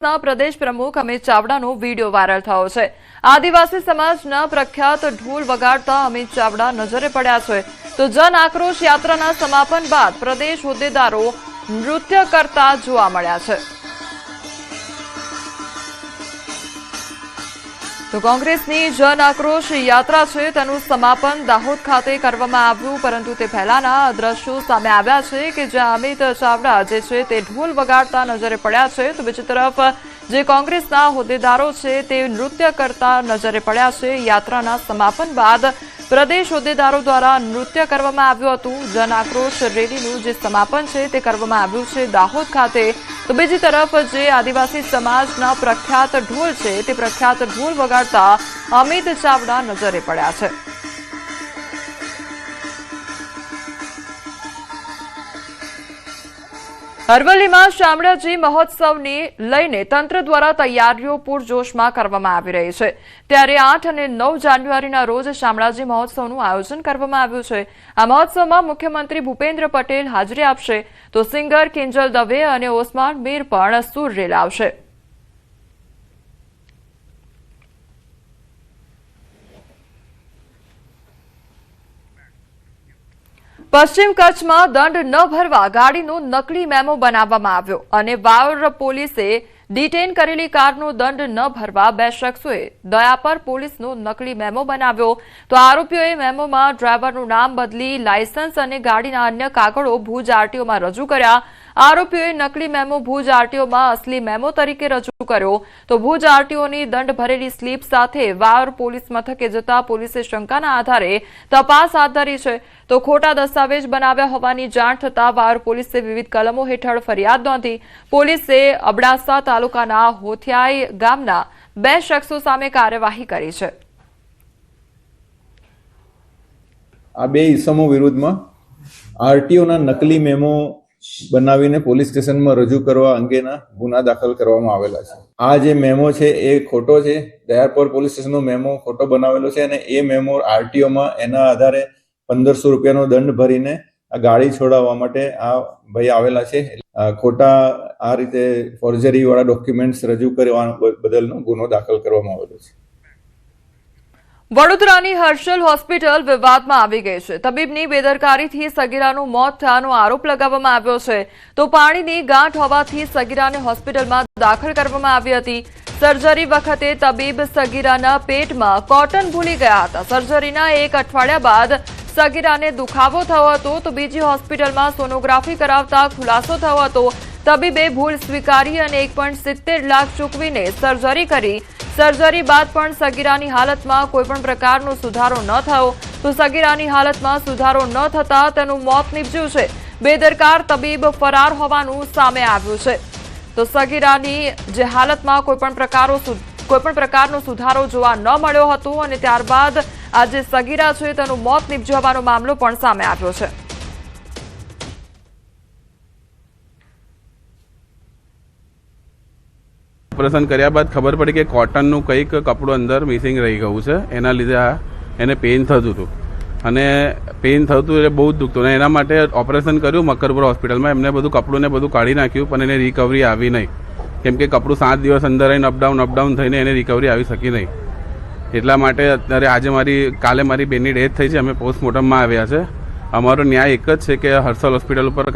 प्रदेश प्रमुख Amit चावडाનો video viral थयो छे। आदिवासी समाजना प्रख्यात ढोल वगाड़ता अमित चावडा नजरे पड्या छे। तो जन आक्रोश यात्राना समापन बाद प्रदेश होद्देदारो नृत्य करता जोवा मळ्या छे। तो कांग्रेसनी जन आक्रोश यात्रा छे तेनुं समापन दाहोद खाते करवामां आव्युं, परंतु ते पहेलाना दृश्यो सामे आव्या छे के ज्यां अमित चावडा जे छे ते ढोल वगाड़ता नजरे पड्या छे, तो बीजी तरफ जे कांग्रेसना होद्देदारो छे ते नृत्य करता नजरे पड्या छे। यात्राना समापन बाद प्रदेश होद्देदारो द्वारा नृत्य करवामां आव्युं हतुं। जन आक्रोश रेलीनुं जे समापन छे ते करवामां आव्युं छे दाहोद खाते। तो बीजी तरफ जे आदिवासी समाजना प्रख्यात ढोल छे ते प्रख्यात ढोल वगाड़ता अमित चावडा नजरे पड्या छे। अरवल्लीमां शामળાજી મહોત્સવને લઈને તંત્ર દ્વારા તૈયારીઓ પૂરજોશમાં કરવામાં આવી રહી છે। ત્યારે 8 અને 9 જાન્યુઆરીના રોજ શામળાજી મહોત્સવનું આયોજન કરવામાં આવ્યું છે। આ મહોત્સવમાં મુખ્યમંત્રી ભૂપેન્દ્ર પટેલ હાજરી આપશે, તો સિંગર કિંજલ દવે અને ઓસ્માન મીર પણ સૂર રેલાવશે। पश्चिम कच्छ में दंड न भरवा गाड़ीनो नकली मेमो बनाववामां आव्यो अने वावर पोलीसे डिटेन करेली कारनो दंड न भरवा बे शख्सोए दयापर पोलीसनो नकली मेमो बनाव्यो। तो आरोपीओए मेमोमां ड्राइवरनुं नाम बदली लायसन्स अने गाड़ीना अन्य कागळो भूज आरटीओमां रजू कर्या। आरोपीओए नकली मेमो भूज आरटीओमां असली मेमो तरीके रजू कर्यो। तो भूज आरटीओनी दंड भरेली स्लीप साथे वावर पोलीस मथके जता पोलीसे शंकाना आधारे तपास हाथ धरी छे। तो खोटा दस्तावेज बनाव्या होवानी जाण थता वावर पोलीसे विविध कलमो हेठळ फरियाद नोंधी। पोलीसे अबડાસા तालुकाना होथियाई गामना 2 शख्सो सामे कार्यवाही करी छे। आ 2 ઈસમો વિરુદ્ધમાં આરટીઓના નકલી મેમો બનાવીને પોલીસ સ્ટેશનમાં રજૂ કરવા અંગેના ગુના દાખલ કરવામાં આવેલા છે। આ જે મેમો છે એ ખોટો છે। દયાપર પોલીસ સ્ટેશનનો મેમો ખોટો બનાવેલો છે અને એ મેમો આરટીઓમાં એના આધારે 1500 રૂપિયાનો દંડ ભરીને આ ગાડી છોડાવવા માટે આ ભાઈ આવેલા છે। ખોટા આ રીતે ફોર્જરી વાળા ડોક્યુમેન્ટ્સ રજૂ કરવા બદલનો ગુનો દાખલ કરવામાં આવેલો છે। વડોદરાની હર્ષલ હોસ્પિટલ વિવાદમાં આવી ગઈ છે। તબીબની બેદરકારીથી સગીરાનું મોત થયાનો આરોપ લગાવવામાં આવ્યો છે। તો પાણીની ગાંઠ હોવાથી સગીરાને હોસ્પિટલમાં દાખલ કરવામાં આવી હતી। સર્જરી વખતે તબીબ સગીરાના પેટમાં કોટન ભૂલી ગયા હતા। સર્જરીના 1 અઠવાડિયા બાદ સગીરાને દુખાવો થયો હતો। તો બીજી હોસ્પિટલમાં સોનોગ્રાફી કરાવતા ખુલાસો થયો હતો। તબીબે ભૂલ સ્વીકારી અને 1.70 લાખ ચૂકવીને સર્જરી કરી। સર્જરી બાદ પણ સગીરાની હાલતમાં કોઈપણ પ્રકારનો સુધારો ન થયો। તો સગીરાની હાલતમાં સુધારો ન થતા તેનું મોત નીપજ્યું છે। બેદરકાર તબીબ ફરાર હોવાનું સામે આવ્યું છે। તો સગીરાની જે હાલતમાં કોઈપણ પ્રકારનો સુધારો જોવા ન મળ્યો હતો અને ત્યારબાદ આ જે સગીરા છે તેનું મોત નીપજ્યું હોવાનો મામલો પણ સામે આવ્યો છે। ऑपरेशन कर्या बाद खबर पड़ी कि कॉटनનું કંઈક કપડું અંદર મિસિંગ રહી ગયું છે। એના લીધે એને પેઇન થતું હતું અને પેઇન થતું એટલે બહુ જ દુખતું અને એના માટે ઓપરેશન કર્યું મકરપુરા હોસ્પિટલમાં। એમને બધું કપડું ને બધું કાઢી નાખ્યું પણ એને રિકવરી આવી નહીં, કેમ કે કપડું 7 દિવસ અંદર રહીને અપડાઉન થઈને એને રિકવરી આવી શકી નહીં। એટલા માટે અત્યારે આજે કાલે મારી બેનની ડેથ થઈ છે। અમે પોસ્ટમોર્ટમમાં આવ્યા છે। અમારો ન્યાય એક જ છે કે હર્ષલ હોસ્પિટલ ઉપર